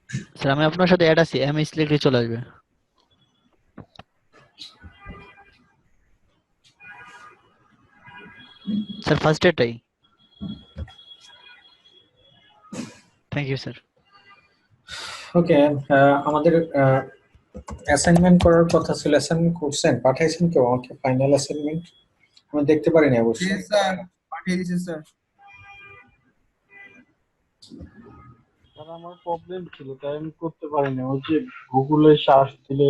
Sir আমি আপনার সাথে অ্যাড আছি, এমএস লিখে চলে আসবে স্যার, ফার্স্ট এটাই। Thank you sir. ওকে, আমাদের অ্যাসাইনমেন্ট করার কথা ছিল, অ্যাসাইনমেন্ট করছেন, পাঠাইছেন কেউ আমাকে ফাইনাল অ্যাসাইনমেন্ট? আমি দেখতে পারিনি অবশ্য। জি স্যার, পাঠিয়ে দিয়েছি স্যার। স্যার আমার প্রবলেম ছিল তাই আমি করতে পারিনি, ওই যে গুগলে সার্চ দিলে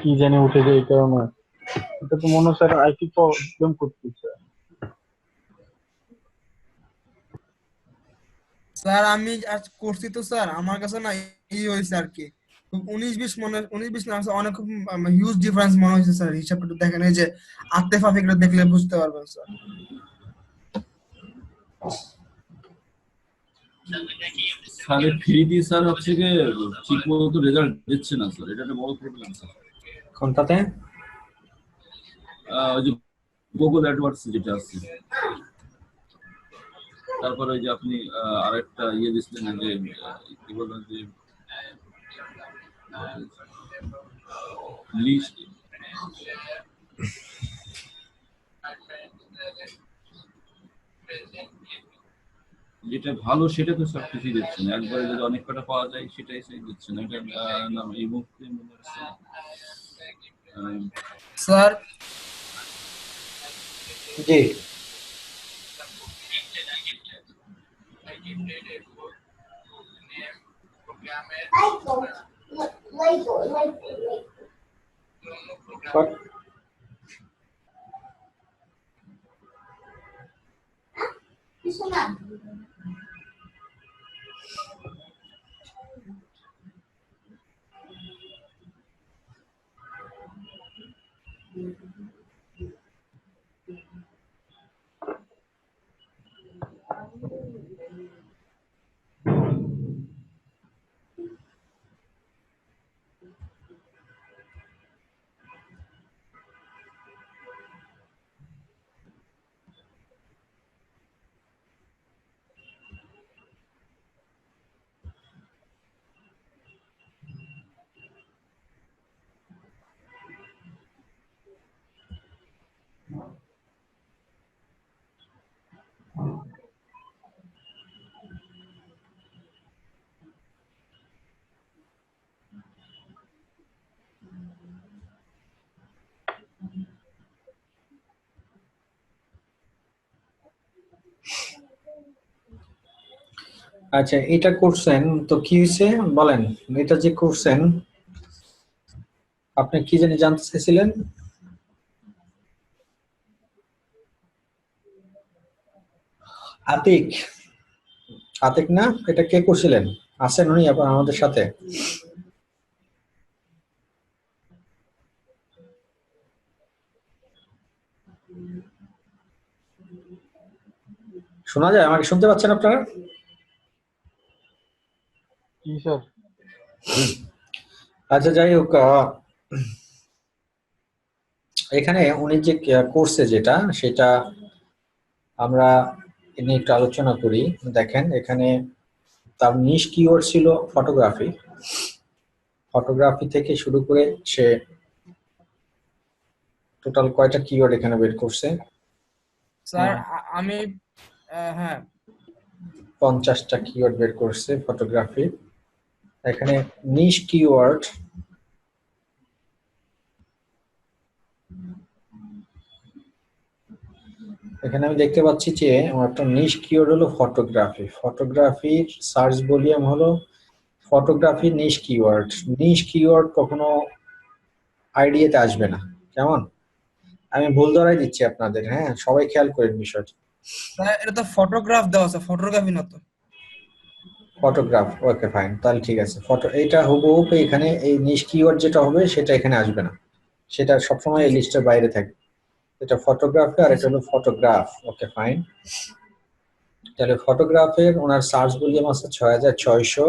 কি জানি উঠে যায়, এই কারণে। এটা তো মনে হয় স্যার আইটি প্রবলেম করতেছে। স্যার আমি আজ করছি তো স্যার, আমার কাছে না এই হয়েছে আর কি, 19-20 মনে, 19-20 না স্যার, অনেক হিউজ ডিফারেন্স মনে হয়েছে স্যার। হিসাবটা একটু দেখেন, এই যে আত্তেফা ফিকরা দেখলে বুঝতে পারবেন স্যার। স্যার ফ্রি দিয়ে স্যার হচ্ছে গিয়ে ঠিক মতো রেজাল্ট দিচ্ছে না স্যার, এটা একটা বড় প্রবলেম স্যার। কোনটাতে? ওই যে গুগল অ্যাডওয়ার্ডস যেটা আছে, তারপরে ওই যে আপনি আরেকটা ইয়ে দিচ্ছিলেন যে কি বলবেন যে লিস্ট, যেটা ভালো সেটা তো সব কিছুই দিচ্ছে না, একবারে যদি অনেক কটা পাওয়া যায় সেটাই সেই দিচ্ছে না। এটা নাম এই মুহূর্তে মনে হচ্ছে স্যার জি, What? আচ্ছা, এটা করছেন তো কি হয়েছে বলেন? এটা যে করছেন আপনি কি জানি জানতে চাইছিলেন? আতিক, আতিক না? এটা কে করছিলেন? আছেন উনি আমাদের সাথে? শোনা যায়? আমাকে শুনতে পাচ্ছেন আপনারা? কি স্যার? আচ্ছা, যাই হোক, এখানে উনি যে করছে যেটা, সেটা আমরা এ নিয়ে একটু আলোচনা করি। দেখেন এখানে তার নিশ কিওয়ার্ড ছিল ফটোগ্রাফি। ফটোগ্রাফি থেকে শুরু করে সে টোটাল কয়টা কিওয়ার্ড এখানে বের করছে? স্যার আমি হ্যাঁ 50টা কিওয়ার্ড বের করছে ফটোগ্রাফি। এখানে নিশ কিওয়ার্ড এখানে আমি দেখতে পাচ্ছি যে আমার একটা নিশ কিওয়ার্ড হলো ফটোগ্রাফি। ফটোগ্রাফির সার্চ ভলিউম হলো ফটোগ্রাফি নিশ কিওয়ার্ড। নিশ কিওয়ার্ড কখনো আইডিয়াতে আসবে না, কেমন? আমি ভুল ধরাই দিচ্ছি আপনাদের, হ্যাঁ, সবাই খেয়াল করেন বিষয়টা। স্যার, এটা তো ফটোগ্রাফ দেওয়া আছে, ফটোগ্রাফি না তো। ফটোগ্রাফ, ওকে ফাইন, তাহলে ঠিক আছে। ফটো এইটা হুবহু এখানে এই নিশ কিওয়ার্ড যেটা হবে সেটা এখানে আসবে না, সেটা সবসময় এই লিস্টের বাইরে থাকে। এটা ফটোগ্রাফি আর এটা হলো ফটোগ্রাফ, ওকে ফাইন। তাহলে ফটোগ্রাফের ওনার সার্চ ভলিউম আছে 6600,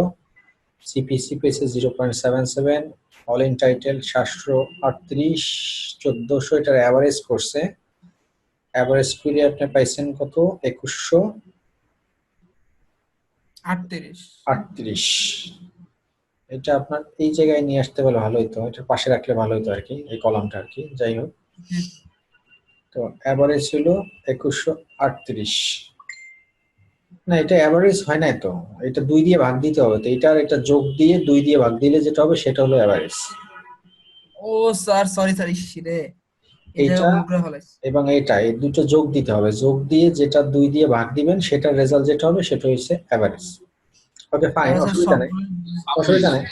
সিপিসি পেয়েছে 0.77, অল ইন টাইটেল 738, 1400, এটার অ্যাভারেজ করছে। অ্যাভারেজ করে আপনি পাইছেন কত? 2100। 38। 38। এটা আপনার এই জায়গায় নিয়ে আসতে বলে ভালো হতো, এটার পাশে রাখলে ভালো হতো আর কি, এই কলামটা আর কি। যাই হোক, জি তো অ্যাভারেজ ছিল 2138। না, এটা অ্যাভারেজ হয় নাই তো, এটা 2 দিয়ে ভাগ দিতে হবে, তো এটার একটা যোগ দিয়ে 2 দিয়ে ভাগ দিলে যেটা হবে সেটা হলো অ্যাভারেজ। ও স্যার, সরি স্যার, ইস রে, এটা এইটা ভুল করে ফেলাইছি। এবং এটা, এই দুটো যোগ দিতে হবে, যোগ দিয়ে যেটা 2 দিয়ে ভাগ দিবেন সেটার রেজাল্ট যেটা হবে সেটা হচ্ছে অ্যাভারেজ। ওকে ফাইন, তাহলে স্যার অসুবিধা নেই, সবগুলো অসুবিধা নেই,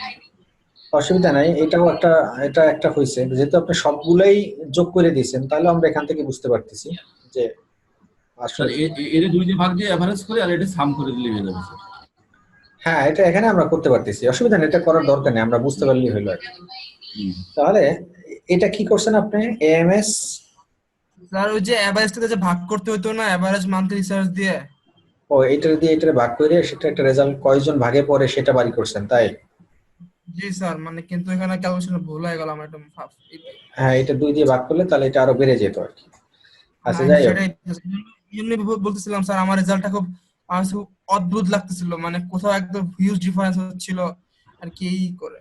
অসুবিধা নাই। এটাও একটা, এটা একটা হয়েছে, যেহেতু আপনি সবগুলাই যোগ করে দিয়েছেন তাহলে আমরা এখান থেকে বুঝতে পারতেছি যে আসলে স্যার এর 2 দিয়ে ভাগ দিয়ে এভারেজ করে আর এটা সাম করে দিলে হয়ে যাবে স্যার। হ্যাঁ, এটা এখানে আমরা করতে পারতেছি, অসুবিধা নেই, এটা করার দরকার নেই, আমরা বুঝতে পারলেই হলো আর কি। হুম। তাহলে এটা কি করছেন আপনি, এএমএস? স্যার ওই যে অ্যাভারেজটাকে যে ভাগ করতে হতো না, অ্যাভারেজ মান্থলি রিসার্চ দিয়ে। ও, এটার দিয়ে এটার ভাগ করে সেটা একটা রেজাল্ট কয়জন ভাগে পড়ে সেটা বাড়ি করছেন, তাই? জি স্যার, মানে কিন্তু এখানে ক্যালকুলেশনে ভুল হয়ে গেল আমার একদম হ্যাঁ, এটা 2 দিয়ে ভাগ করলে তাহলে এটা আরো বেড়ে যেত আর কি। আচ্ছা, হ্যাঁ যাই হোক, সেটাই। এমনি বলতেছিলাম স্যার, আমার রেজাল্টটা খুব আমার কাছে খুব অদ্ভুত লাগতেছিল, মানে কোথাও একদম হিউজ ডিফারেন্স হচ্ছিল আর কি এই করে।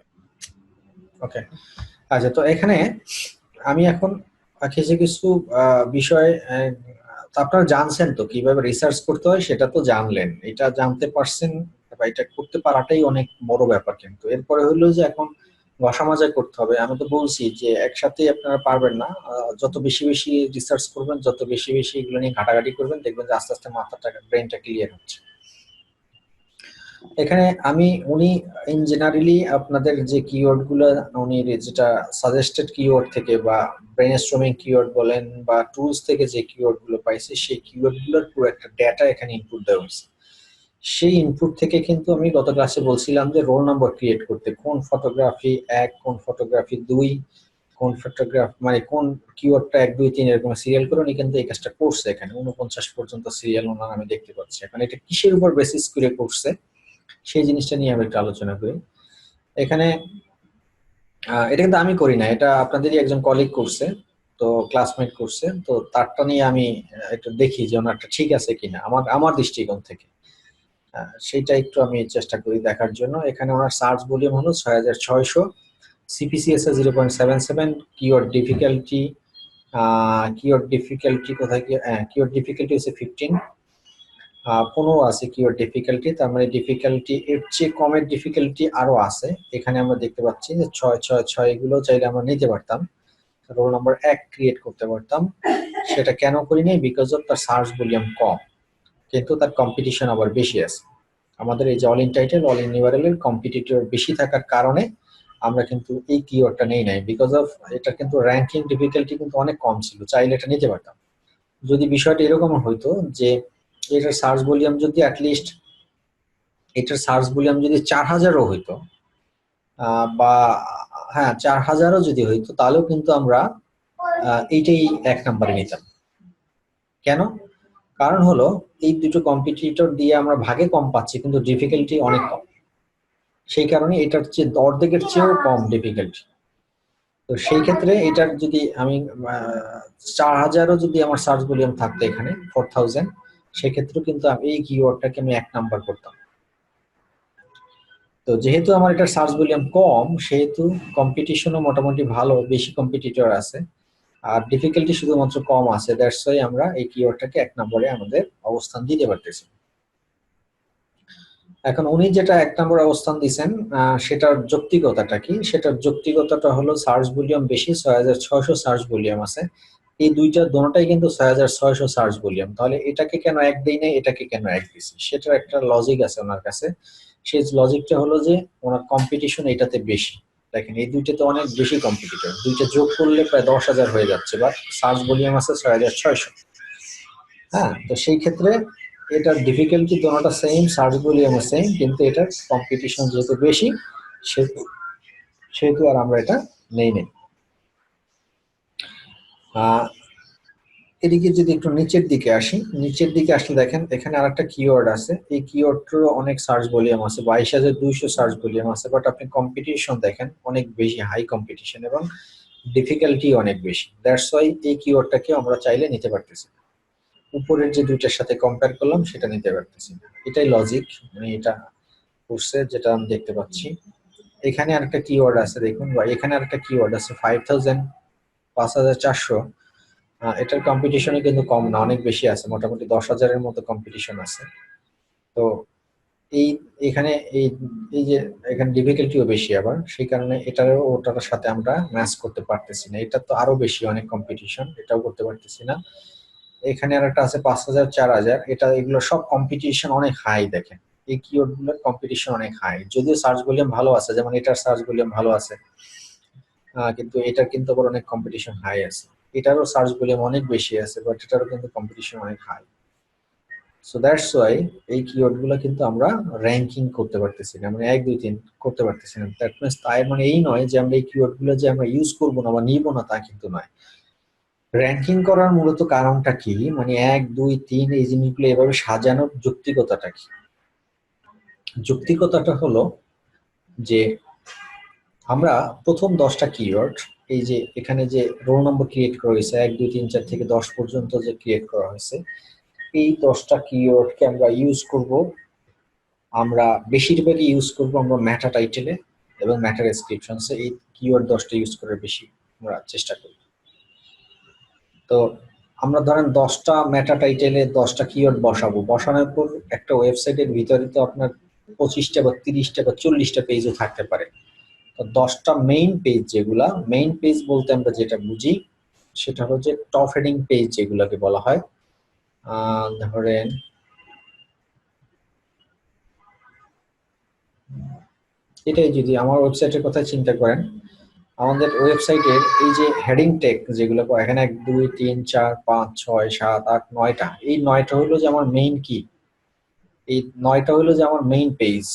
ওকে। আচ্ছা, তো এখানে আমি এখন কিছু কিছু বিষয় তো আপনারা জানছেন তো কিভাবে রিসার্চ করতে হয়, সেটা তো জানলেন, এটা জানতে পারছেন বা এটা করতে পারাটাই অনেক বড় ব্যাপার। কিন্তু এরপরে হলো যে এখন ঘষা মাজা করতে হবে। আমি তো বলছি যে একসাথে আপনারা পারবেন না, যত বেশি বেশি রিসার্চ করবেন, যত বেশি বেশি এগুলো নিয়ে ঘাটাঘাটি করবেন, দেখবেন যে আস্তে আস্তে মাথাটা, ব্রেনটা ক্লিয়ার হচ্ছে। এখানে উনি ইন জেনারেলি আপনাদের যে কিওয়ার্ড গুলো, উনি যেটা সাজেস্টেড কিওয়ার্ড থেকে বা ব্রেনস্টর্মিং কিওয়ার্ড বলেন বা টুলস থেকে যে কিওয়ার্ড গুলো পাইছে, সেই কিওয়ার্ড গুলোর পুরো একটা ডেটা এখানে ইনপুট দেওয়া হয়েছে। সেই ইনপুট থেকে কিন্তু আমি গত ক্লাসে বলছিলাম যে রোল নাম্বার ক্রিয়েট করতে, কোন ফটোগ্রাফি 1, কোন ফটোগ্রাফি 2, কোন ফটোগ্রাফ মানে কোন কিওয়ার্ডটা 1 2 3 এরকম সিরিয়াল করে উনি কিন্তু এই কাজটা করছে। এখানে 49 পর্যন্ত সিরিয়াল ওনার আমি দেখতে পাচ্ছি। এখন এটা কিসের উপর বেসিস করে করছে সেই জিনিসটা নিয়ে আমি একটু আলোচনা করি। এখানে এটা কিন্তু আমি করি না, এটা আপনাদেরই একজন কলিগ করছে, তো ক্লাসমেট করছে, তো তারটা নিয়ে আমি একটু দেখি যে ওনারটা ঠিক আছে কিনা আমার আমার দৃষ্টিকোণ থেকে। সেইটা একটু আমি চেষ্টা করি দেখার জন্য। এখানে ওনার সার্চ ভলিউম হলো 6600, সিপিসিএস 0.77, কিওয়ার্ড ডিফিকাল্টি, কিওয়ার্ড ডিফিকাল্টি কোথায় কি, কিওয়ার্ড ডিফিকাল্টি হচ্ছে 15, 15 আছে কিওয়ার্ড ডিফিকাল্টি। তার মানে ডিফিকাল্টি এর চেয়ে কমের ডিফিকাল্টি আরো আছে। এখানে আমরা দেখতে পাচ্ছি যে 666 এগুলো চাইলে আমরা নিতে পারতাম, রোল নাম্বার 1 ক্রিয়েট করতে পারতাম। সেটা কেন করি নাই? বিকজ অফ তার সার্চ ভলিউম কম, কিন্তু তার কম্পিটিশন আবার বেশি আছে। আমাদের এই যে all in title, all in URL এর কম্পিটিটর বেশি থাকার কারণে আমরা কিন্তু এই কিওয়ার্ডটা নেই নাই। বিকজ অফ এটা কিন্তু র্যাঙ্কিং ডিফিকাল্টি কিন্তু অনেক কম ছিল, চাইলে এটা নিতে পারতাম। যদি বিষয়টা এরকম হইতো যে এটার সার্চ ভলিউম যদি অ্যাটলিস্ট, এটার সার্চ ভলিউম যদি 4000ও হইতো, বা হ্যাঁ 4000ও যদি হইতো, তাহলেও কিন্তু আমরা এইটাই 1 নম্বরে নিতাম। কেন? কারণ হলো এই দুটো কম্পিটিটর দিয়ে আমরা ভাগে কম পাচ্ছি কিন্তু ডিফিকাল্টি অনেক কম, সেই কারণে এটার চেয়ে অর্ধেকের চেয়েও কম ডিফিকাল্টি। তো সেই ক্ষেত্রে এটার যদি আমি 4000ও যদি আমার সার্চ ভলিউম থাকতো এখানে 4000, সেক্ষেত্রেও কিন্তু আমি এই কিওয়ার্ডটাকে আমি 1 নাম্বার করতাম। তো যেহেতু আমার এটার সার্চ ভলিউম কম, সেহেতু কম্পিটিশনও মোটামুটি ভালো, বেশি কম্পিটিটর আছে, আর ডিফিকাল্টি শুধুমাত্র কম আছে। দ্যাটস ওয়াই আমরা এই কিওয়ার্ডটাকে 1 নম্বরে আমাদের অবস্থান দিতে পারতেছি। এখন উনি যেটা 1 নম্বরে অবস্থান দিয়েছেন, সেটার যৌক্তিকতাটা কি? সেটার যৌক্তিকতাটা হলো সার্চ ভলিউম বেশি, 6600 সার্চ ভলিউম আছে। এই দুটোটাই কিন্তু 6600 সার্চ ভলিউম। তাহলে এটাকে কেন 1 দেই নাই, এটাকে কেন 1 দিছি? সেটার একটা লজিক আছে ওনার কাছে। সেই লজিকটা হলো যে ওনার কম্পিটিশন এটাতে বেশি। দেখেন এই দুইটাতে অনেক বেশি কম্পিটিটর, দুইটা যোগ করলে প্রায় 10,000 হয়ে যাচ্ছে, বাট সার্চ ভলিউম আছে 6600। হ্যাঁ, তো সেই ক্ষেত্রে এটার ডিফিকাল্টি দুটোটা সেম, সার্চ ভলিউমও সেম, কিন্তু এটার কম্পিটিশন যেহেতু বেশি সেহেতু সেহেতু আর আমরা এটা নেই নেই। এদিকে যদি একটু নিচের দিকে আসি, নিচের দিকে আসলে দেখেন এখানে আরেকটা কিওয়ার্ড আছে। এই কিওয়ার্ডটারও অনেক সার্চ ভলিউম আছে, 22,200 সার্চ ভলিউম আছে, বাট আপনি কম্পিটিশন দেখেন অনেক বেশি, হাই কম্পিটিশন এবং ডিফিকাল্টি অনেক বেশি। দ্যাটস ওয়াই এই কিওয়ার্ডটাকে আমরা চাইলে নিতে পারতেছি। উপরের যে দুইটার সাথে কম্পেয়ার করলাম সেটা নিতে পারতেছি না। এটাই লজিক, মানে এটা করছে যেটা আমি দেখতে পাচ্ছি। এখানে আরেকটা কিওয়ার্ড আছে দেখুন, বা এখানে আরেকটা কিওয়ার্ড আছে 5000, 5400। এটার কম্পিটিশনে কিন্তু কম না, অনেক বেশি আছে, মোটামুটি 10,000-এর মতো কম্পিটিশন আছে। তো এই এখানে এই এই যে এখানে ডিফিকাল্টিও বেশি, আবার সেই কারণে এটারও ওটার সাথে আমরা ম্যাচ করতে পারতেছি না। এটা তো আরো বেশি অনেক কম্পিটিশন, এটাও করতে পারতেছি না। এখানে আর একটা আছে 5000, 4000, এটা এগুলো সব কম্পিটিশন অনেক হাই। দেখেন এই কিওয়ার্ড গুলোর কম্পিটিশন অনেক হাই, যদিও সার্চ ভলিউম ভালো আছে, যেমন এটার সার্চ ভলিউম ভালো আছে, কিন্তু এটার কিন্তু আবার অনেক কম্পিটিশন হাই আছে। এটারও সার্চ ভলিউম অনেক বেশি আছে, বাট এটারও কিন্তু কম্পিটিশন অনেক হাই। সো দ্যাটস ওয়াই এই কিওয়ার্ড গুলো কিন্তু আমরা র্যাঙ্কিং করতে পারতেছি না, মানে 1 2 3 করতে পারতেছি না। দ্যাট মিন্স তাই মানে এই নয় যে আমরা এই কিওয়ার্ড গুলো যে আমরা ইউজ করবো না বা নিব না, তা কিন্তু নয়। র্যাঙ্কিং করার মূলত কারণটা কি, মানে 1 2 3 এই জিনিসগুলো এভাবে সাজানোর যৌক্তিকতাটা কি? যৌক্তিকতাটা হলো যে আমরা প্রথম 10টা কিওয়ার্ড, এই যে এখানে যে রোল নম্বর ক্রিয়েট করা হয়েছে 1 2 3 4 থেকে 10 পর্যন্ত যে ক্রিয়েট করা হয়েছে, এই 10টা কিওয়ার্ডকে আমরা ইউজ করব, আমরা বেশিরভাগই ইউজ করব আমরা মেটা টাইটেলে এবং মেটা ডেসক্রিপশনসে। এই কিওয়ার্ড 10টা ইউজ করার বেশি আমরা চেষ্টা করি। তো আমরা ধরেন 10টা মেটা টাইটেলে 10টা কিওয়ার্ড বসাবো, বসানোর পর একটা ওয়েবসাইটের ভিতরে তো আপনার 25টা বা 30টা বা 40টা পেজও থাকতে পারে। তো 10টা মেইন পেজ, যেগুলা মেইন পেজ বলতে আমরা যেটা বুঝি সেটা হলো যে টপ হেডিং পেজ যেগুলোকে বলা হয়। ধরেন এটাই, যদি আমার ওয়েবসাইটের কথা চিন্তা করেন, আমাদের ওয়েবসাইটের এই যে হেডিং ট্যাগ যেগুলো এখানে 1 2 3 4 5 6 7 8 9টা, এই 9টা হলো যে আমার মেইন কি, এই 9টা হলো যে আমার মেইন পেজ।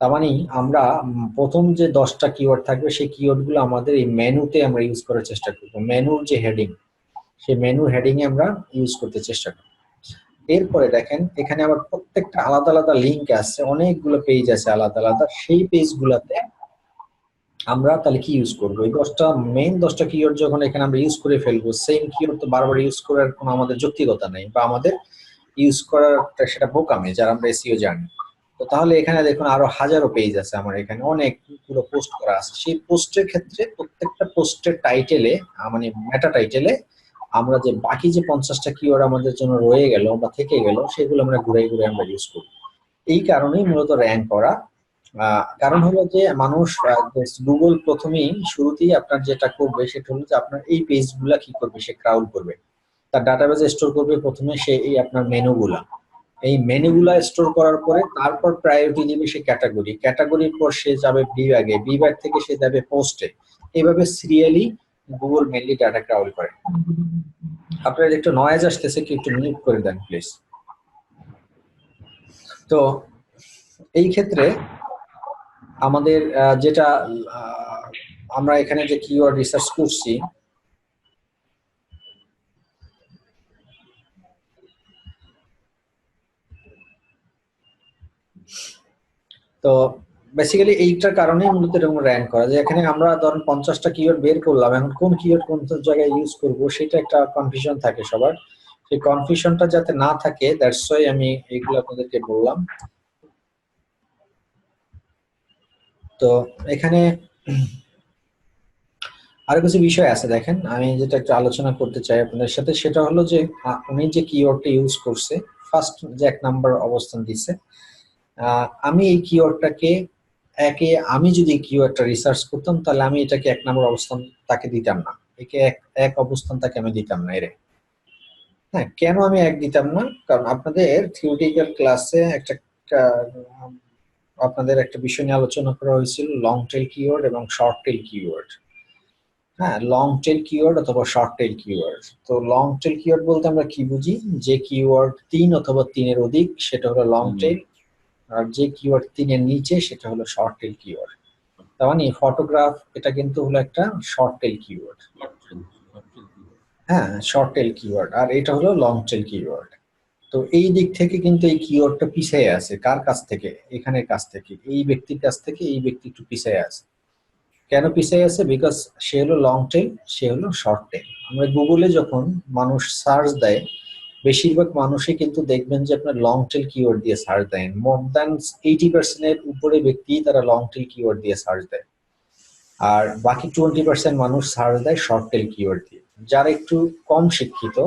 তার মানে আমরা প্রথম যে 10টা কিওয়ার্ড থাকবে সেই কিওয়ার্ড গুলো আমাদের এই মেনুতে আমরা ইউজ করার চেষ্টা করবো। মেনুর যে হেডিং, সেই মেনুর হেডিং এ আমরা ইউজ করতে চেষ্টা করব। এরপরে দেখেন এখানে আবার প্রত্যেকটা আলাদা আলাদা লিংক আছে, অনেকগুলো পেজ আছে আলাদা আলাদা, সেই পেজগুলোতে আমরা তাহলে কি ইউজ করবো? এই 10টা মেইন 10টা কিওয়ার্ড যখন এখানে আমরা ইউজ করে ফেলবো, সেম কিওয়ার্ড তো বারবার ইউজ করার কোনো আমাদের যৌক্তিকতা নেই, বা আমাদের ইউজ করার সেটা বোকামি যারা আমরা এসইও জানি। তো তাহলে এখানে দেখুন আরো হাজারো পেজ আছে আমার, এখানে অনেক পুরো পোস্ট করা আছে। সেই পোস্টের ক্ষেত্রে প্রত্যেকটা পোস্টের টাইটেলে মানে মেটা টাইটেলে আমরা যে বাকি যে 50টা কিওয়ার্ড আমাদের জন্য রয়ে গেল বা থেকে গেল, সেগুলো আমরা ঘুরে ঘুরে আমরা ইউজ করি। এই কারণেই মূলত র্যাঙ্ক করা। কারণ হলো যে মানুষ গুগল প্রথমেই শুরুতেই আপনার যেটা করবে সেটা হলো যে আপনার এই পেজগুলা কি করবে, সে ক্রাউল করবে, তার ডাটাবেজে স্টোর করবে প্রথমে সে এই আপনার মেনুগুলা। এই মেনুগুলা স্টোর করার পরে তারপর প্রায়োরিটি দিবে সে ক্যাটাগরি, ক্যাটাগরির পর সে যাবে বিভাগে, বিভাগ থেকে সে যাবে পোস্টে। এইভাবে serially Google mainly data crawl করে। আপনার একটু নয়েজ আসতেছে, কি একটু মিউট করে দেন প্লিজ। তো এই ক্ষেত্রে আমাদের যেটা আমরা এখানে যে কিওয়ার্ড রিসার্চ করছি, তো বেসিক্যালি এইটার কারণেই মূলত এরকম র্যাঙ্ক করা, যে এখানে আমরা ধরেন 50টা কিওয়ার্ড বের করলাম, এখন কোন কিওয়ার্ড কোন জায়গায় ইউজ করব সেটা একটা কনফিউশন থাকে সবার। সেই কনফিউশনটা যাতে না থাকে, দ্যাটস ওয়াই আমি এইগুলো আপনাদেরকে বললাম। তো এখানে আরো কিছু বিষয় আছে, দেখেন আমি যেটা একটু আলোচনা করতে চাই আপনাদের সাথে, সেটা হলো যে উনি যে কিওয়ার্ডটা ইউজ করছে, ফার্স্ট যে 1 নাম্বার অবস্থান দিছে, আমি এই কিওয়ার্ডটাকে আমি যদি কিওয়ার্ডটা রিসার্চ করতাম তাহলে আমি এটাকে 1 নাম্বার অবস্থান তাকে দিতাম না, একে এক অবস্থান তাকে আমি দিতাম না। এর হ্যাঁ, কেন আমি 1 দিতাম না? কারণ আপনাদের থিওরিটিক্যাল ক্লাসে আপনাদের একটা বিষয় নিয়ে আলোচনা করা হয়েছিল, লং টেল কিওয়ার্ড এবং শর্ট টেল কিওয়ার্ড। হ্যাঁ, লং টেল কিওয়ার্ড অথবা শর্ট টেল কিওয়ার্ড। তো লং টেল কিওয়ার্ড বলতে আমরা কি বুঝি? যে কিওয়ার্ড 3 অথবা 3 এর অধিক সেটা হলো লং টেল, আর যে কিওয়ার্ড 3 এর নিচে সেটা হলো শর্ট টেল কিওয়ার্ড। তার মানে ফটোগ্রাফ এটা কিন্তু হলো একটা শর্ট টেল কিওয়ার্ড। হ্যাঁ, শর্ট টেল কিওয়ার্ড, আর এটা হলো লং টেল কিওয়ার্ড। তো এই দিক থেকে কিন্তু এই কিওয়ার্ডটা পিছিয়ে আছে। কার কাছ থেকে? এখানের কাছ থেকে, এই ব্যক্তির কাছ থেকে এই ব্যক্তি একটু পিছিয়ে আছে। কেন পিছিয়ে আছে? বিকজ সে হলো লং টেল, সে হলো শর্ট টেল। আমরা গুগলে যখন মানুষ সার্চ দেয়, বেশিরভাগ মানুষই কিন্তু দেখবেন যে আপনার লং টেল কিওয়ার্ড দিয়ে সার্চ দেন। মোর দ্যান 80% এর উপরে ব্যক্তি তারা লং টেল কিওয়ার্ড দিয়ে সার্চ দেয়, আর বাকি 20% মানুষ সার্চ দেয় শর্ট টেল কিওয়ার্ড দিয়ে। যারা একটু কম শিক্ষিত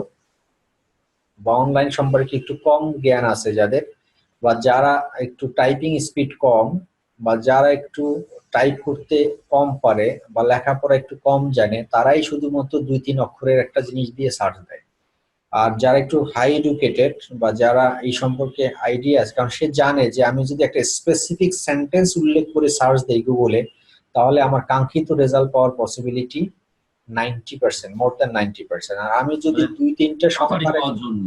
বা অনলাইন সম্পর্কে একটু কম জ্ঞান আছে যাদের, বা যারা একটু টাইপিং স্পিড কম, বা যারা একটু টাইপ করতে কম পারে বা লেখাপড়া একটু কম জানে, তারাই শুধুমাত্র 2-3 অক্ষরের একটা জিনিস দিয়ে সার্চ দেয়। আর যারা একটু হাই এডুকেটেড বা যারা এই সম্পর্কে আইডিয়া আছে, কারণ সে জানে যে আমি যদি একটা স্পেসিফিক সেন্টেন্স উল্লেখ করে সার্চ দেই গুগলে, তাহলে আমার কাঙ্ক্ষিত রেজাল্ট পাওয়ার পসিবিলিটি 90%, মোর দ্যান 90%। আর আমি যদি 2-3টা তাড়াতাড়ি সংখ্যার, পাওয়ার জন্য,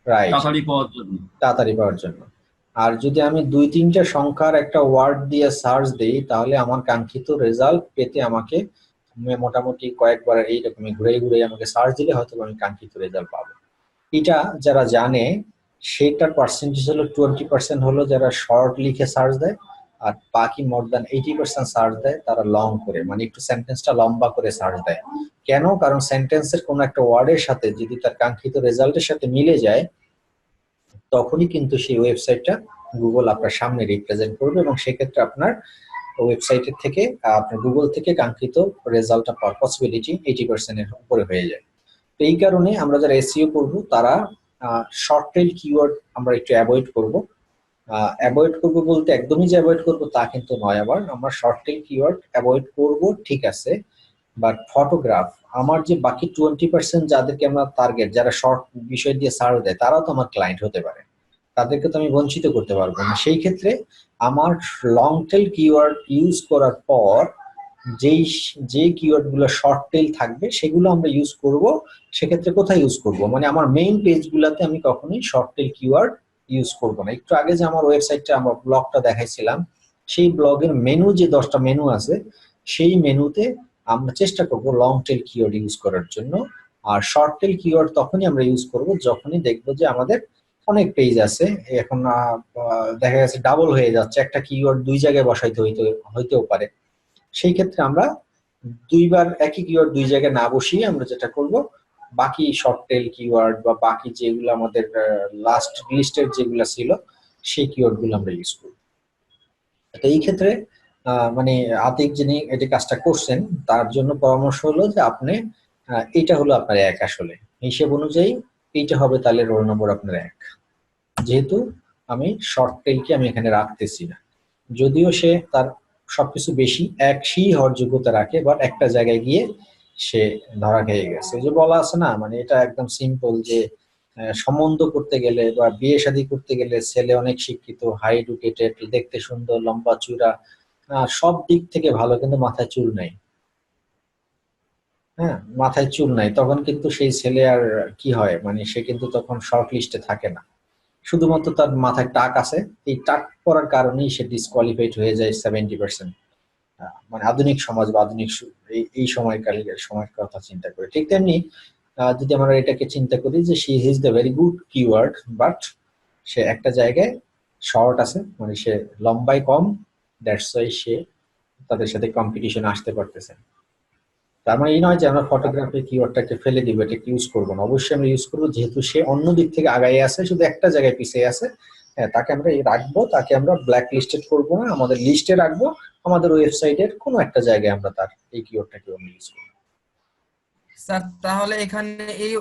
রাইট, তাড়াতাড়ি পাওয়ার জন্য। তাড়াতাড়ি পাওয়ার জন্য, আর যদি আমি 2-3টা সংখ্যার একটা ওয়ার্ড দিয়ে সার্চ দেই, তাহলে আমার কাঙ্ক্ষিত রেজাল্ট পেতে আমাকে মোটামুটি কয়েকবার এইরকমই ঘুরে ঘুরে আমাকে সার্চ দিলে হয়তো আমি কাঙ্ক্ষিত রেজাল্ট পাবো। এটা যারা জানে সেটার পার্সেন্টেজ হলো 20% হলো যারা শর্ট লিখে সার্চ দেয়, আর বাকি মোর দ্যান 80% সার্চ দেয় তারা লং করে, মানে একটু সেন্টেন্সটা লম্বা করে সার্চ দেয়। কেন? কারণ সেন্টেন্সের কোনো একটা ওয়ার্ডের সাথে যদি তার কাঙ্ক্ষিত রেজাল্টের সাথে মিলে যায়, তখনই কিন্তু সেই ওয়েবসাইটটা গুগল আপনার সামনে রিপ্রেজেন্ট করবে, এবং সেক্ষেত্রে আপনার ওয়েবসাইটের থেকে আপনার গুগল থেকে কাঙ্ক্ষিত রেজাল্টটা পাওয়ার পসিবিলিটি 80% এর উপরে হয়ে যায়। তো এই কারণে আমরা যারা এসইও করব তারা শর্ট টেল কিওয়ার্ড আমরা একটু অ্যাভয়েড করব। অ্যাভয়েড করব বলতে একদমই যে অ্যাভয়েড করব তা কিন্তু নয়, আবার আমরা শর্ট টেল কিওয়ার্ড অ্যাভয়েড করব, ঠিক আছে, বাট ফটোগ্রাফ, আমার যে বাকি 20% যাদেরকে আমরা টার্গেট, যারা শর্ট বিষয় দিয়ে সার্চ দেয়, তারাও তো আমার ক্লায়েন্ট হতে পারে, তাদেরকে তো আমি বঞ্চিত করতে পারবো না। সেই ক্ষেত্রে আমার লং টেল কিওয়ার্ড ইউজ করার পর যে কিওয়ার্ড গুলো শর্ট টেল থাকবে সেগুলো আমরা ইউজ করব। সেক্ষেত্রে কোথায় ইউজ করব, মানে আমার মেইন পেজ গুলাতে আমি কখনোই শর্ট টেল কিওয়ার্ড ইউজ করব না। একটু আগে যে আমার ওয়েবসাইটটা, আমার ব্লগটা দেখাইছিলাম, সেই ব্লগের মেনু যে 10টা মেনু আছে, সেই মেনুতে আমরা চেষ্টা করব লং টেল কিওয়ার্ড ইউজ করার জন্য। আর শর্ট টেল কিওয়ার্ড তখনই আমরা ইউজ করব যখনই দেখবো যে আমাদের অনেক পেজ আছে, এখন দেখা গেছে ডাবল হয়ে যাচ্ছে, একটা কিওয়ার্ড 2 জায়গায় বসাইতে হইতেও পারে। সেই ক্ষেত্রে আমরা 2বার একই কিওয়ার্ড 2 জায়গায় না বসিয়ে আমরা যেটা করব, বাকি শর্ট টেল কিওয়ার্ড বা বাকি যেগুলো আমাদের লাস্ট লিস্টের যেগুলো ছিল সেই কিওয়ার্ড গুলো আমরা ইউজ করব। তো এই ক্ষেত্রে মানে আতিক যিনি এই কাজটা করছেন, তার জন্য পরামর্শ হলো যে আপনি এইটা হলো আপনার 1, আসলে হিসেব অনুযায়ী এইটা হবে তাহলে রোল নম্বর আপনার 1, যেহেতু আমি শর্ট টেলকে আমি এখানে রাখতেছি না। যদিও সে তার সবকিছু বেশি 1 হওয়ার যোগ্যতা রাখে, বাট একটা জায়গায় গিয়ে সে ধরা খেয়ে গেছে। যে বলা আছে না, মানে এটা একদম সিম্পল যে সম্বন্ধ করতে গেলে বা বিয়ে শাদী করতে গেলে ছেলে অনেক শিক্ষিত, হাই এডুকেটেড, দেখতে সুন্দর, লম্বা চূড়া, সব দিক থেকে ভালো, কিন্তু মাথায় চুল নাই। হ্যাঁ, মাথায় চুল নাই, তখন কিন্তু সেই ছেলে আর কি হয়, মানে সে কিন্তু তখন শর্ট লিস্টে থাকে না। শুধুমাত্র তার মাথায় টাক আছে, এই টাক করার কারণেই সে ডিসকোয়ালিফাইড হয়ে যায় 70%। মানে আধুনিক সমাজ বা আধুনিক এই সময়ের কথা চিন্তা করে। ঠিক তেমনি যদি আমরা এটাকে চিন্তা করি যে she is the very good keyword, but সে একটা জায়গায় শর্ট আছে, মানে সে লম্বায় কম, দ্যাটস ওয়াই সে তাদের সাথে কম্পিটিশন আসতে পারতেছে। তার মানে এই নয় যে আমরা ফটোগ্রাফি কিওয়ার্ডটাকে ফেলে দিব, এটাকে ইউজ করবো না, অবশ্যই আমরা ইউজ করবো, যেহেতু সে অন্য দিক থেকে আগায় আছে, শুধু একটা জায়গায় পিছিয়ে আছে। হ্যাঁ, তাকে আমরা রাখবো, তাকে আমরা ব্ল্যাক লিস্টেড করবো না, আমাদের লিস্টে রাখবো, আমাদের ওয়েবসাইটের কোনো একটা জায়গায় আমরা তার এই কিওয়ার্ডটাকে ইউজ করবো। স্যার তাহলে এখানে এই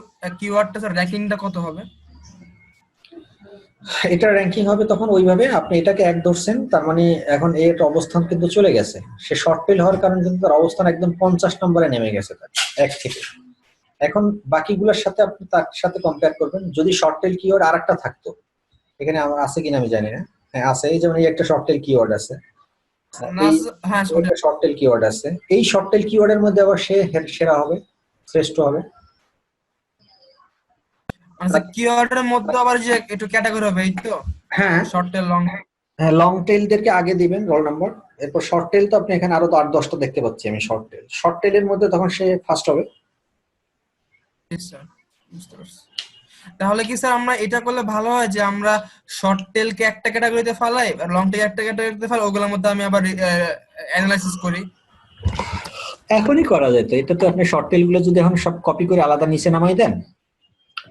কিওয়ার্ডটা স্যার র্যাঙ্কিংটা কত হবে? এটা র্যাঙ্কিং হবে তখন ওইভাবে, আপনি এটাকে 1 ধরছেন, তার মানে এখন এর অবস্থান কিন্তু চলে গেছে, সে শর্ট টেল হওয়ার কারণে কিন্তু তার অবস্থান একদম 50 নম্বরে নেমে গেছে তার 1 থেকে। এখন বাকিগুলোর সাথে আপনি তার সাথে কম্পেয়ার করবেন, যদি শর্ট টেল কিওয়ার্ড আরেকটা থাকতো, এখানে আমার আছে কিনা আমি জানি না, হ্যাঁ আছে, এই যেমন এই একটা শর্ট টেল কিওয়ার্ড আছে, হ্যাঁ, একটা শর্ট টেল কিওয়ার্ড আছে, এই শর্ট টেল কিওয়ার্ডের মধ্যে আবার সে সেরা হবে, শ্রেষ্ঠ হবে। আচ্ছা, কিওয়ার্ডের মধ্যে আবার যে একটু ক্যাটাগরি হবে, এই তো? হ্যাঁ, শর্ট টেল, লং। হ্যাঁ, লং টেলদেরকে আগে দিবেন রোল নাম্বার, এরপর শর্ট টেল তো আপনি এখানে আরো তো 8-10টা দেখতে পাচ্ছি আমি। শর্ট টেলের মধ্যে তখন সে ফার্স্ট হবে। স্যার বুঝতে পারছি। তাহলে কি স্যার আমরা এটা করলে ভালো হয় যে আমরা শর্ট টেলকে একটা ক্যাটাগরিতে ফালাই আর লং টেল একটা ক্যাটাগরিতে ফালাই, ওগুলোর মধ্যে আমি আবার অ্যানালাইসিস করি? এখনই করা যেত, এটা তো আপনি শর্ট টেল গুলো যদি এখন সব কপি করে আলাদা নিচে নামাই দেন,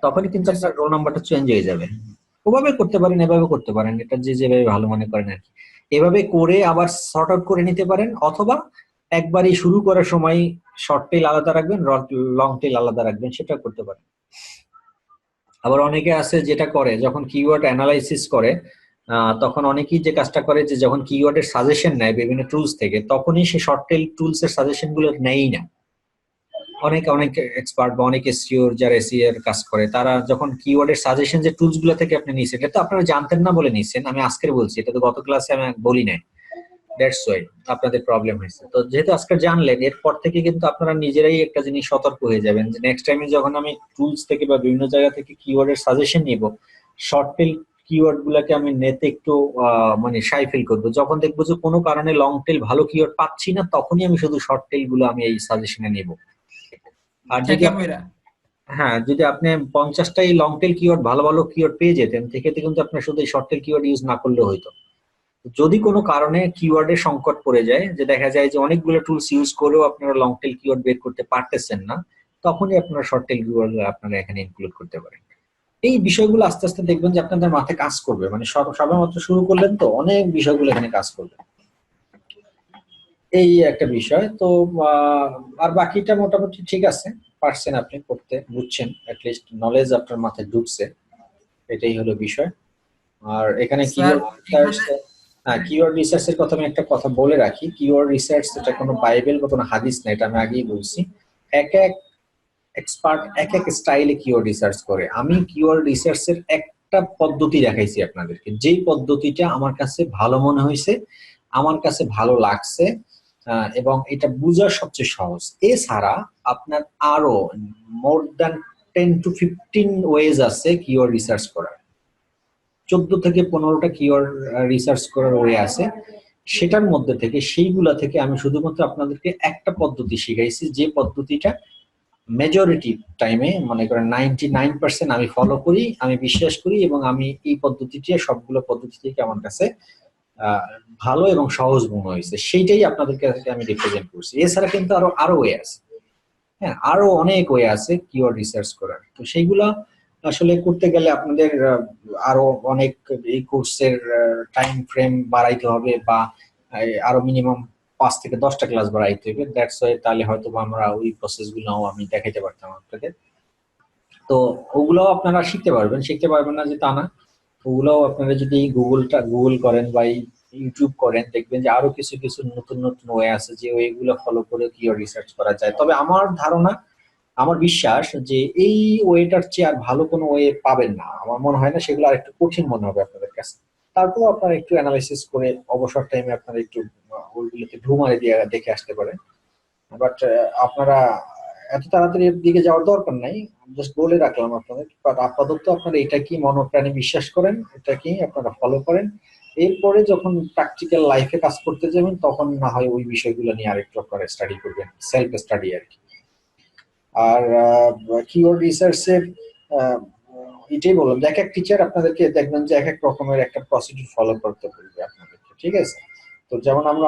তখনই কিন্তু জি আপনার স্যার। রোল নাম্বারটা চেঞ্জ হয়ে যাবে। ওভাবে করতে পারেন, এভাবে করতে পারেন, এটা যে যেভাবে ভালো মনে করেন আর কি। এভাবে করে আবার সর্ট আউট করে নিতে পারেন, অথবা একবারই শুরু করার সময় শর্ট টেল আলাদা রাখবেন, লং টেল আলাদা রাখবেন, সেটা করতে পারেন। আবার অনেকে আছে যেটা করে, যখন কিওয়ার্ড অ্যানালাইসিস করে তখন অনেকেই যে কাজটা করে যে যখন কিওয়ার্ডের সাজেশন নেয় বিভিন্ন টুলস থেকে, তখনই সে শর্ট টেল টুলস এর সাজেশন গুলো নেয়ই না। অনেক অনেক এক্সপার্ট বা অনেক এসইও যারা এসইও এর কাজ করে, তারা যখন কিওয়ার্ডের সাজেশন যে টুলস গুলো থেকে আপনি নিছেন, এটা তো আপনারা জানতেন না বলে নিছেন, আমি আজকের বলছি, এটা তো গত ক্লাসে আমি বলি নাই, দ্যাটস ওয়াই আপনাদের প্রবলেম হয়েছে। তো যেহেতু আজকে জানলেন, এরপর থেকে কিন্তু আপনারা নিজেরাই একটা জিনিস সতর্ক হয়ে যাবেন যে নেক্সট টাইমে যখন আমি টুলস থেকে বা বিভিন্ন জায়গা থেকে কিওয়ার্ডের সাজেশন নিব, শর্ট টেল কিওয়ার্ড গুলাকে আমি নেতে একটু মানে সাই ফিল করবো। যখন দেখবো যে কোনো কারণে লং টেল ভালো কিওয়ার্ড পাচ্ছি না, তখনই আমি শুধু শর্ট টেল গুলো আমি এই সাজেশনে নিব। আর যদি ঠেকা পইরা। হ্যাঁ, যদি আপনি 50টাই লং টেল কিওয়ার্ড ভালো ভালো কিওয়ার্ড পেয়ে যেতেন, সেক্ষেত্রে কিন্তু আপনার শুধু শর্ট টেল কিওয়ার্ড ইউজ না করলেও হইতো। যদি কোনো কারণে কিওয়ার্ডের সংকট পড়ে যায়, যে দেখা যায় যে অনেকগুলো টুলস ইউজ করেও আপনারা লং টেল কিওয়ার্ড বের করতে পারতেছেন না, তখনই আপনারা শর্ট টেল কিওয়ার্ড আপনারা এখানে ইনক্লুড করতে পারেন। এই বিষয়গুলো আস্তে আস্তে দেখবেন যে আপনাদের মাথায় কাজ করবে, মানে সবেমাত্র শুরু করলেন তো, অনেক বিষয়গুলো এখানে কাজ করবে। এই একটা বিষয় তো। আর বাকিটা মোটামুটি ঠিক আছে, পারছেন আপনি করতে, বুঝছেন, অ্যাটলিস্ট নলেজ আপনার মাথায় ঢুকছে, এটাই হলো বিষয়। আর এখানে স্যার কিওয়ার্ড হ্যাঁ, কিওয়ার্ড রিসার্চ এর কথা আমি একটা কথা বলে রাখি। কিওয়ার্ড রিসার্চ এটা কোনো বাইবেল বা কোনো হাদিস না, এটা আমি আগেই বলছি। এক এক এক্সপার্ট এক এক স্টাইলে কিওয়ার্ড রিসার্চ করে। আমি কিওয়ার্ড রিসার্চের একটা পদ্ধতি দেখাইছি আপনাদেরকে, যেই পদ্ধতিটা আমার কাছে ভালো মনে হয়েছে, আমার কাছে ভালো লাগছে, এবং এটা বোঝার সবচেয়ে সহজ। এছাড়া আপনার আরো মোর দ্যান 10 to 15 ওয়েজ আছে কিওয়ার্ড রিসার্চ করার। 14 থেকে 15টা কিওয়ার্ড রিসার্চ করার ওয়ে আছে। সেটার মধ্যে থেকে, সেইগুলা থেকে আমি শুধুমাত্র আপনাদেরকে একটা পদ্ধতি শিখাইছি, যে পদ্ধতিটা মেজরিটি টাইমে, মনে করেন 99% আমি ফলো করি, আমি বিশ্বাস করি, এবং আমি এই পদ্ধতিটি সবগুলো পদ্ধতি থেকে আমার কাছে ভালো এবং সহজ মনে হয়েছে, সেইটাই আপনাদের কাছে আমি রিপ্রেজেন্ট করছি। এছাড়া কিন্তু আরো ওয়ে আছে, হ্যাঁ, আরো অনেক ওয়ে আছে কিওয়ার্ড রিসার্চ করার। তো সেইগুলা আসলে করতে গেলে আপনাদের আরো অনেক এই কোর্সের টাইম ফ্রেম বাড়াইতে হবে, বা আরো মিনিমাম 5 থেকে 10টা ক্লাস বাড়াইতে হবে। দ্যাটস ওয়াই, তাহলে হয়তো আমরা ওই প্রসেস গুলো আমি দেখাইতে পারতাম আপনাদের। তো ওগুলাও আপনারা শিখতে পারবেন না যে তা না। ওগুলাও আপনারা যদি গুগল করেন বা ইউটিউব করেন, দেখবেন যে আরো কিছু কিছু নতুন নতুন ওয়ে আছে, যে ওয়েগুলো ফলো করে কিওয়ার্ড রিসার্চ করা যায়। তবে আমার ধারণা, আমার বিশ্বাস যে এই ওয়েটার চেয়ে আর ভালো কোনো ওয়ে পাবেন না। আমার মনে হয় না, সেগুলো আর একটু কঠিন মনে হবে আপনাদের কাছে। তারপর আপনারা একটু অ্যানালাইসিস করে অবসর টাইমে আপনারা একটু ওইগুলোতে ঢু মারে দিয়ে দেখে আসতে পারেন। বাট আপনারা এত তাড়াতাড়ি এর দিকে যাওয়ার দরকার নাই, জাস্ট বলে রাখলাম আপনাদের। বাট আপাতত আপনারা এটা কি মনোপ্রাণে বিশ্বাস করেন, এটা কি আপনারা ফলো করেন। এরপরে যখন প্র্যাকটিক্যাল লাইফে কাজ করতে যাবেন, তখন না হয় ওই বিষয়গুলো নিয়ে আরেকটু আপনারা স্টাডি করবেন, সেলফ স্টাডি আর কি। আর কিওয়ার্ড রিসার্চের এটাই বললাম যে এক এক টিচার আপনাদেরকে দেখবেন যে এক এক রকমের একটা প্রসিডিউর ফলো করতে বলবে আপনাদেরকে, ঠিক আছে? তো যেমন আমরা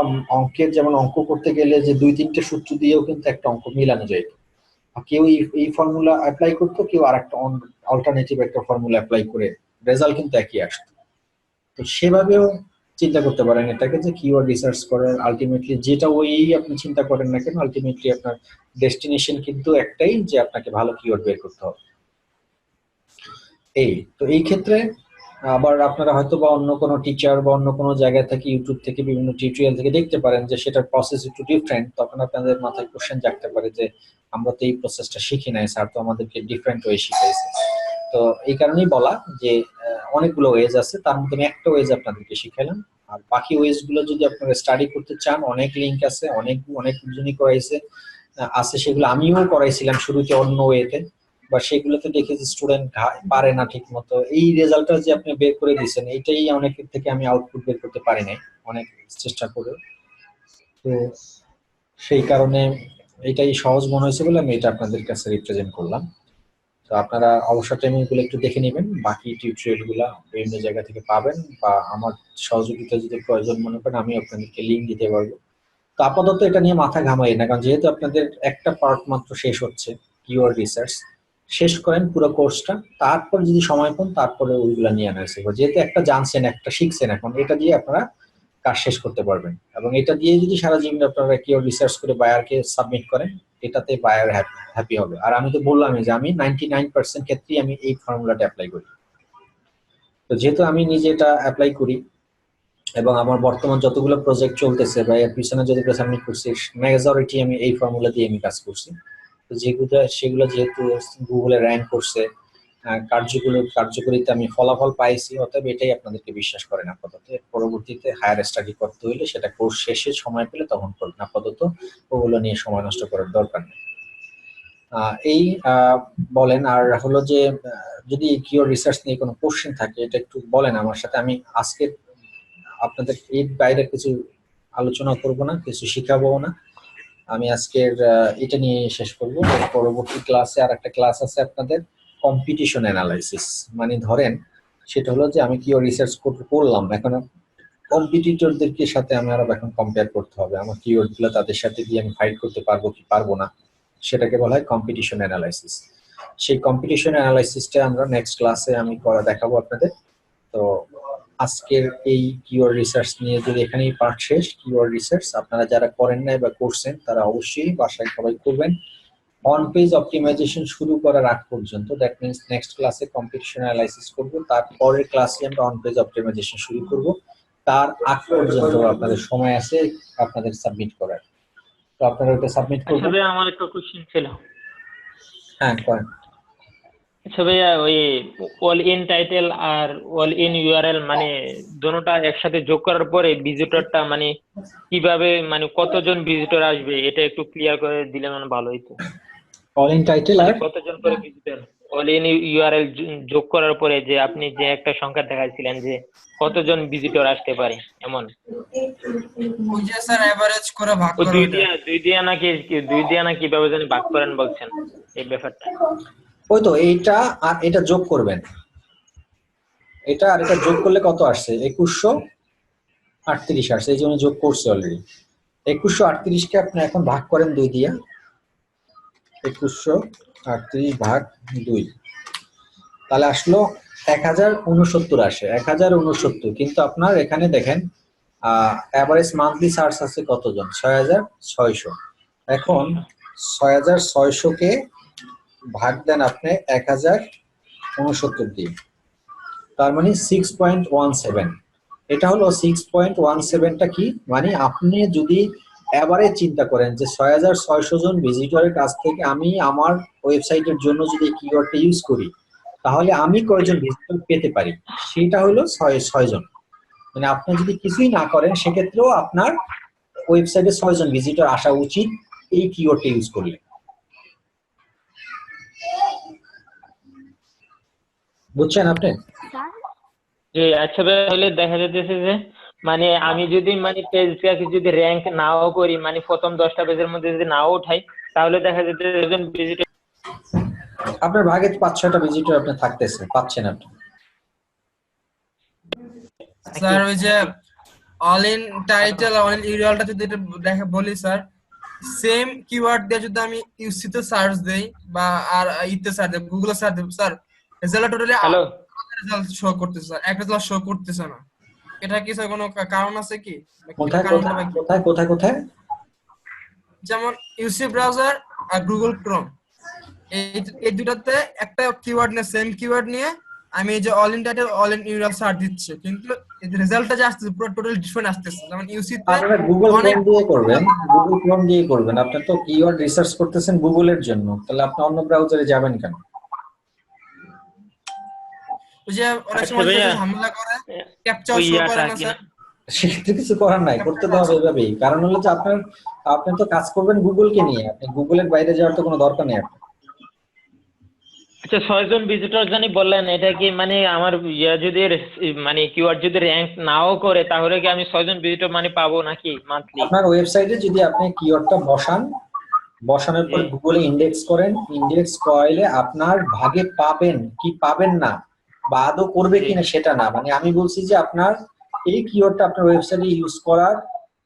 যেমন অঙ্ক করতে গেলে যে 2-3টে সূত্র দিয়েও কিন্তু একটা অঙ্ক মিলানো যায়। কেউ এই ফর্মুলা অ্যাপ্লাই করতো, কেউ আর একটা অল্টারনেটিভ একটা ফর্মুলা অ্যাপ্লাই করে রেজাল্ট কিন্তু একই আসতো। তো সেভাবেও চিন্তা করতে পারেন এটাকে, যে কিওয়ার্ড রিসার্চ করার আলটিমেটলি যেটা ওই আপনি চিন্তা করেন না কেন, আলটিমেটলি আপনার ডেস্টিনেশন কিন্তু একটাই, যে আপনাকে ভালো কিওয়ার্ড বের করতে হবে। এই ক্ষেত্রে আবার আপনারা হয়তো বা অন্য কোনো টিচার বা অন্য কোনো জায়গা থেকে, ইউটিউব থেকে, বিভিন্ন টিউটোরিয়াল থেকে দেখতে পারেন যে সেটার প্রসেস একটু ডিফারেন্ট। তখন আপনাদের মাথায় কোশ্চেন জাগতে পারে যে আমরা তো এই প্রসেসটা শিখি নাই, স্যার তো আমাদেরকে ডিফারেন্ট ওয়ে শিখাইছে। তো এই কারণেই বলা যে অনেকগুলো ওয়েজ আছে, তার মধ্যে আমি একটা ওয়েজ আপনাদেরকে শিখাইলাম। আর বাকি ওয়েজ গুলো যদি আপনারা স্টাডি করতে চান, অনেক লিঙ্ক আছে, অনেক জনই করাইছে আছে, সেগুলো আমিও করাইছিলাম শুরুতে অন্য ওয়েতে, বা সেগুলোতে দেখে যে স্টুডেন্ট পারে না ঠিক মতো। এই রেজাল্টটা যে আপনি বের করে দিয়েছেন, এইটাই অনেকের থেকে আমি আউটপুট বের করতে পারি নাই, অনেক চেষ্টা করে। তো সেই কারণে এটাই সহজ মনে হয়েছে বলে আমি এটা আপনাদের কাছে রিপ্রেজেন্ট করলাম। তো আপনারা অবসর টাইমে এগুলো একটু দেখে নেবেন, বাকি টিউটোরিয়াল গুলা বিভিন্ন জায়গা থেকে পাবেন, বা আমার সহযোগিতা যদি প্রয়োজন মনে করেন, আমি আপনাদেরকে লিঙ্ক দিতে পারবো। তো আপাতত এটা নিয়ে মাথা ঘামাই না, কারণ যেহেতু আপনাদের একটা পার্ট মাত্র শেষ হচ্ছে, কিওয়ার্ড রিসার্চ, শেষ করেন পুরো কোর্সটা, তারপর যদি সময় পান তারপরে ওইগুলা নিয়ে অ্যানালাইসিস করবেন। যেহেতু একটা জানছেন, একটা শিখছেন, এখন এটা দিয়ে আপনারা কাজ শেষ করতে পারবেন। এবং এটা দিয়ে যদি সারা জীবন আপনারা কেউ রিসার্চ করে বায়ারকে সাবমিট করেন, এটাতে বায়ার হ্যাপি হবে। আর আমি তো বললামই যে আমি 99% ক্ষেত্রেই আমি এই ফর্মুলাটা অ্যাপ্লাই করি। তো যেহেতু আমি নিজে এটা অ্যাপ্লাই করি এবং আমার বর্তমান যতগুলো প্রজেক্ট চলতেছে বা এর পিছনে যতগুলো সাবমিট করছি, মেজরিটি আমি এই ফর্মুলা দিয়ে আমি কাজ করছি। তো সেগুলো যেহেতু গুগলে র্যাঙ্ক করছে, কার্যকরিতে আমি ফলাফল পাইছি, অতএব এটাই আপনাদেরকে বিশ্বাস করেন আপাতত। পরবর্তীতে হায়ার স্টাডি করতে হইলে সেটা কোর্স শেষে সময় পেলে তখন করবেন, আপাতত ওগুলো নিয়ে সময় নষ্ট করার দরকার নেই। এই বলেন। আর হলো যে যদি কিওর রিসার্চ নিয়ে কোনো কোশ্চেন থাকে এটা একটু বলেন আমার সাথে। আমি আজকে আপনাদের এর বাইরে কিছু আলোচনা করব না, কিছু শিখাবো না। আমি আজকের এটা নিয়ে শেষ করব। পরবর্তী ক্লাসে আর একটা ক্লাস আছে আপনাদের, কম্পিটিশন অ্যানালাইসিস। মানে ধরেন সেটা হলো যে আমি কিওর রিসার্চ করলাম, এখন কম্পিটিটরদেরকে সাথে আমার এখন কম্পেয়ার করতে হবে। আমার কিওয়ার্ড গুলো তাদের সাথে দিয়ে আমি ফাইট করতে পারবো কি পারবো না, সেটাকে বলা হয় কম্পিটিশন অ্যানালাইসিস। সেই কম্পিটিশন অ্যানালাইসিসটা আমরা নেক্সট ক্লাসে আমি দেখাবো আপনাদের। তো আজকের এই কিওয়ার্ড রিসার্চ নিয়ে যদি এখানেই পার্ট শেষ। কিওয়ার্ড রিসার্চ আপনারা যারা করেন নাই বা করছেন তারা অবশ্যই বাসায় সবাই করবেন। অন পেজ অপটিমাইজেশন শুরু করার আগ পর্যন্ত, দ্যাট মিনস নেক্সট ক্লাসে কম্পিটিশন অ্যানালাইসিস করব, তারপরের ক্লাসে আমরা অন পেজ অপটিমাইজেশন শুরু করব। তার আগ পর্যন্ত আপনাদের সময় আছে আপনাদের সাবমিট করার। তো আপনারা ওটা সাবমিট করবেন। আচ্ছা ভাইয়া, আমার একটা কোশ্চেন ছিল। হ্যাঁ করেন। আচ্ছা ভাইয়া, ওই অল ইন টাইটেল আর অল ইন ইউআরএল মানে দুটোটা একসাথে যোগ করার পরে ভিজিটরটা মানে কিভাবে, মানে কতজন ভিজিটর আসবে এটা একটু ক্লিয়ার করে দিলে মানে ভালো হইতো। অল ইন টাইটেল আর কতজন করে ভিজিটর অল ইন ইউআরএল যোগ করার পরে যে আপনি যে একটা সংখ্যা দেখাইছিলেন যে কতজন ভিজিটর আসতে পারে এমন। ওই যে স্যার এভারেজ করে ভাগ ও করে দুই দিয়া না কিভাবে জানি ভাগ করেন বলছেন এই ব্যাপারটা। ওই তো এইটা আর এটা যোগ করবেন, এটা আর এটা যোগ করলে কত আসছে? 2138 আসছে। এই জন্য যোগ করছে অলরেডি। 2138 কে আপনি এখন ভাগ করেন 2 দিয়া। 2138 ভাগ 2, তাহলে আসলো 1069 আসে। 1069, কিন্তু আপনার এখানে দেখেন এভারেজ মান্থলি সার্চ আছে কতজন? 6600। এখন 6600 কে ভাগ দেন আপনি 1069 দিয়ে, তার মানে 6.17। এটা হলো 6.17টা কি মানে, আপনি যদি এভারেজ চিন্তা করেন যে 6600 জন ভিজিটরের কাছ থেকে আমি আমার ওয়েবসাইটের জন্য যদি কিওয়ার্ডটা ইউজ করি, তাহলে আমি কয়জন ভিজিটর পেতে পারি? সেটা হলো 6 জন। মানে আপনি যদি কিছুই না করেন সেক্ষেত্রেও আপনার ওয়েবসাইটে 6 জন ভিজিটর আসা উচিত এই কিওয়ার্ডটা ইউজ করলে। বুঝছেন আপনি? আচ্ছা ভাই, তাহলে দেখা যাচ্ছে যে মানে আমি যদি মানে পেজটাকে যদি র্যাঙ্ক নাও করি, মানে প্রথম 10টা পেজের মধ্যে যদি নাও উঠাই, তাহলে দেখা যাচ্ছে একজন ভিজিটর আপনার ভাগে 5-6টা ভিজিটর আপনি থাকতেছে, পাচ্ছেন আপনি। স্যার ওই যে all in title all in ইউআরএলটা যদি এটা দেখা বলি স্যার, সেম কিওয়ার্ড দিয়ে যদি আমি ইউসি তে সার্চ দেই বা আর ইতে সার্চ দেই, গুগলে সার্চ দেই sir, result totally hello result show করতেছে স্যার, এক রেজাল্ট শো করতেছে না। এটা কি স্যার কোনো কারণ আছে কি? কোথায় কারণটা কি? কোথায় কোথায় কোথায়? যেমন ইউসি ব্রাউজার আর গুগল ক্রোম, এই দুটাতে একটা কিওয়ার্ড নিয়ে, সেম কিওয়ার্ড নিয়ে আমি এই যে all in title all in URL search দিচ্ছি, কিন্তু এই যে রেজাল্টটা যে আসছে পুরো টোটাল ডিফারেন্ট আসতেছে। যেমন ইউসি তে আপনারা গুগল ক্রোম দিয়ে করবেন, গুগল ক্রোম দিয়ে করবেন। আপনি তো কিওয়ার্ড রিসার্চ করতেছেন গুগলের জন্য, তাহলে আপনি অন্য ব্রাউজারে যাবেন কেন? ওই যে অনেক সময় যে ঝামেলা করে ক্যাপচাও শো করে না স্যার, সেক্ষেত্রে কিছু করার নাই, করতে তো হবে এভাবেই। কারণ হলো যে আপনি তো কাজ করবেন গুগলকে নিয়ে, আপনি গুগলের বাইরে যাওয়ার তো কোনো দরকার নেই আপনার। আচ্ছা 6 জন ভিজিটর জানি বললেন, এটা কি মানে আমার যদি মানে কিওয়ার্ড যদি র্যাঙ্ক নাও করে তাহলে কি আমি 6 জন ভিজিটর মানে পাবো নাকি মান্থলি? আপনার ওয়েবসাইটে যদি আপনি কিওয়ার্ডটা বসানোর পর গুগলে ইন্ডেক্স করেন, ইন্ডেক্স করলে আপনার ভাগে পাবেন কি পাবেন না বা আদৌ করবে কিনা সেটা না, মানে আমি বলছি যে আপনার এই কিওয়ার্ডটা আপনার ওয়েবসাইটে ইউজ করার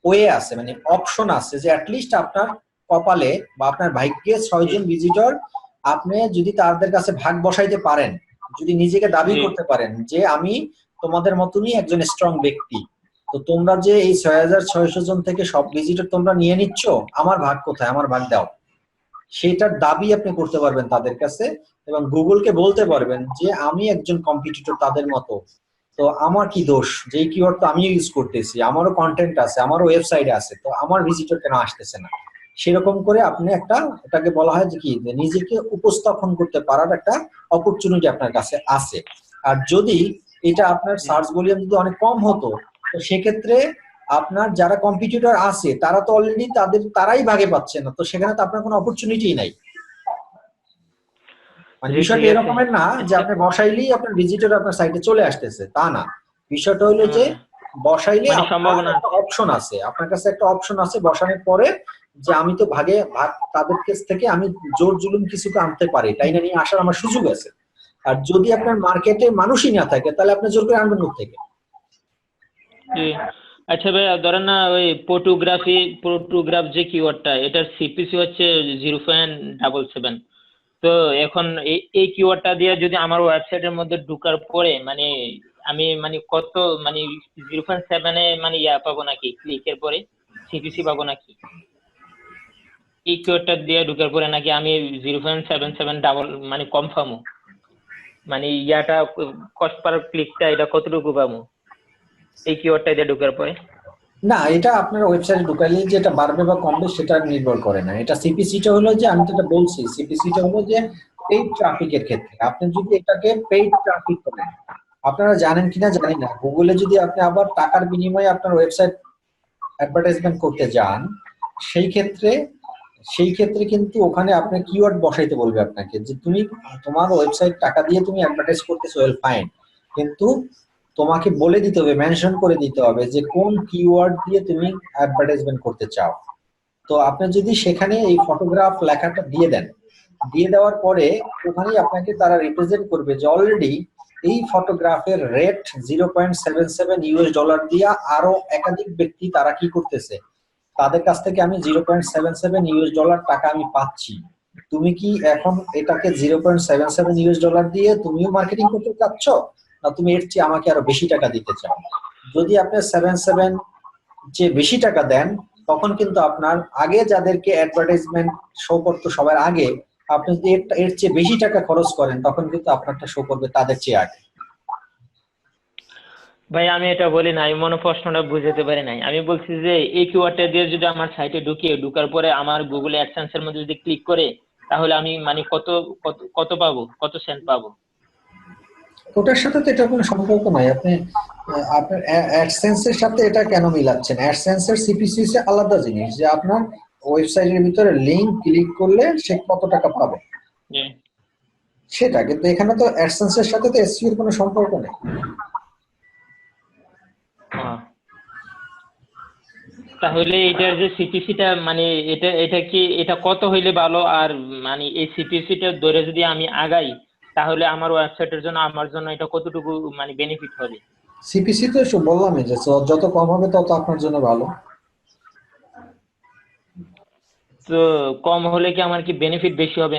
ওয়ে আছে, মানে অপশন আছে যে অ্যাটলিস্ট আপনার কপালে বা আপনার ভাগ্যে 6 জন ভিজিটর আপনি যদি তাদের কাছে ভাগ বসাইতে পারেন, যদি নিজেকে দাবি জি। করতে পারেন যে আমি তোমাদের মতনই একজন স্ট্রং ব্যক্তি, তো তোমরা যে এই 6,600 জন থেকে সব ভিজিটর তোমরা নিয়ে নিচ্ছ, আমার ভাগ কোথায়, আমার ভাগ দাও, সেটার দাবি আপনি করতে পারবেন তাদের কাছে। এবং গুগলকে বলতে পারবেন যে আমি একজন কম্পিটিটর তাদের মতো, তো আমার কি দোষ, যে কিওয়ার্ড তো আমি ইউজ করতেছি, আমারও কন্টেন্ট আছে, আমারও ওয়েবসাইট আছে, তো আমার ভিজিটর কেন আসতেছে না। সেরকম করে আপনি একটা, এটাকে বলা হয় যে কি, যে নিজেকে উপস্থাপন করতে পারার একটা অপরচুনিটি আপনার কাছে আছে। আর যদি এটা আপনার সার্চ ভলিউম যদি অনেক কম হতো, তো সেক্ষেত্রে আপনার যারা কম্পিটিটর আছে তারা তো অলরেডি তারাই ভাগে পাচ্ছে না, তো সেখানে তো আপনার কোনো অপরচুনিটি নাই। মানে জি, বিষয়টা ঠিক আছে। এরকমের না যে আপনি বসাইলেই আপনার ভিজিটর আপনার সাইটে চলে আসতেছে, তা না। বিষয়টা হলো যে বসাইলে মানে আপনার সম্ভাবনা একটা অপশন আছে, আপনার কাছে একটা অপশন আছে বসানোর পরে, যে আমি তো ভাগ তাদের কাছ থেকে আমি জোর জুলুম কিছুকে আনতে পারি, তাই না, নিয়ে আসার আমার সুযোগ আছে। আর যদি আপনার মার্কেটে মানুষই না থাকে, তাহলে আপনি জোর করে আনবেন কোথা থেকে? জি। আচ্ছা ভাইয়া, ধরেন না ওই ফটোগ্রাফ যে কিওয়ার্ডটা, এটার সিপিসি হচ্ছে 0.77। তো এখন এই কিওয়ার্ডটা দিয়ে যদি আমার ওয়েবসাইটের মধ্যে ঢোকার পরে মানে আমি মানে কত মানে 0.7 মানে ইয়া পাবো নাকি, ক্লিকের পরে সিপিসি পাবো নাকি এই কিওয়ার্ডটা দিয়ে ঢোকার পরে, নাকি আমি 0.77 ডাবল মানে কম পাবো, মানে ইয়াটা কস্ট পার ক্লিকটা এটা কতটুকু পাবো এই কিওয়ার্ডটা দিয়ে ঢোকার পরে? না, এটা আপনার ওয়েবসাইটে ঢুকাইলে যে এটা বাড়বে বা কমবে সেটা নির্ভর করে না। এটা সিপিসিটা হলো যে, আমি তো এটা বলছি, সিপিসিটা হলো যে পেইড ট্রাফিকের ক্ষেত্রে আপনি যদি এটাকে পেইড ট্রাফিক করেন, আপনারা জানেন কিনা জানি না, গুগলে যদি আপনি আবার টাকার বিনিময়ে আপনার ওয়েবসাইট অ্যাডভার্টাইজমেন্ট করতে যান, সেই ক্ষেত্রে কিন্তু ওখানে আপনার কিওয়ার্ড বসাইতে বলবে আপনাকে, যে তুমি তোমার ওয়েবসাইট টাকা দিয়ে তুমি অ্যাডভার্টাইজ করতেছো, ওয়েল ফাইন, কিন্তু তোমাকে বলে দিতে হবে, মেনশন করে দিতে হবে যে কোন কিওয়ার্ড দিয়ে তুমি অ্যাডভার্টাইজমেন্ট করতে চাও। তো আপনি যদি সেখানে এই ফটোগ্রাফ লেখাটা দিয়ে দেন, দিয়ে দেওয়ার পরে ওখানেই আপনাকে তারা রিপ্রেজেন্ট করবে যে অলরেডি এই ফটোগ্রাফের রেট $0.77 দিয়ে আরো একাধিক ব্যক্তি তারা কি করতেছে, তাদের কাছ থেকে আমি $0.77 টাকা আমি পাচ্ছি। তুমি কি এখন এটাকে $0.77 দিয়ে তুমিও মার্কেটিং করতে চাচ্ছ, না তুমি এর চেয়ে আমাকে আরো বেশি টাকা দিতে চাও? যদি আপনি 77 যে বেশি টাকা দেন, তখন কিন্তু আপনার আগে যাদেরকে অ্যাডভার্টাইজমেন্ট শো করতো সবার আগে, আপনি যদি এর চেয়ে বেশি টাকা খরচ করেন, তখন কিন্তু আপনারটা শো করবে তাদের চেয়ে আগে। ভাই আমি এটা বলি না, আমি মনে প্রশ্নটা বুঝতে পারি নাই। আমি বলছি যে এই কিওয়ার্ডটা দিয়ে যদি আমার সাইটে ঢুকার পরে আমার গুগল অ্যাডসেন্স এর মধ্যে যদি ক্লিক করে, তাহলে আমি মানে কত কত কত পাবো, কত সেন্ট পাবো? ওটার সাথে তো এটা কোনো সম্পর্ক নাই। আপনি আপনার অ্যাডসেন্স এর সাথে এটা কেন মিলাচ্ছেন? অ্যাডসেন্স এর সিপিসি হচ্ছে আলাদা জিনিস, যে আপনার ওয়েবসাইটের ভিতরে লিংক ক্লিক করলে সে কত টাকা পাবে জি। সেটা, কিন্তু এখানে তো অ্যাডসেন্স এর সাথে তো এসইও এর কোনো সম্পর্ক নেই। হ্যাঁ। তাহলে এটার যে সিপিসিটা মানে এটা কি এটা কত হইলে ভালো? আর মানে এই সিপিসিটা ধরে যদি আমি আগাই, তাহলে আমার ওয়েবসাইটের জন্য আমার জন্য এটা কতটুকু মানে বেনিফিট হবে? সিপিসি তো বললামই যে যত কম হবে তত আপনার জন্য ভালো। তো কম হলে কি আমার কি বেনিফিট বেশি হবে?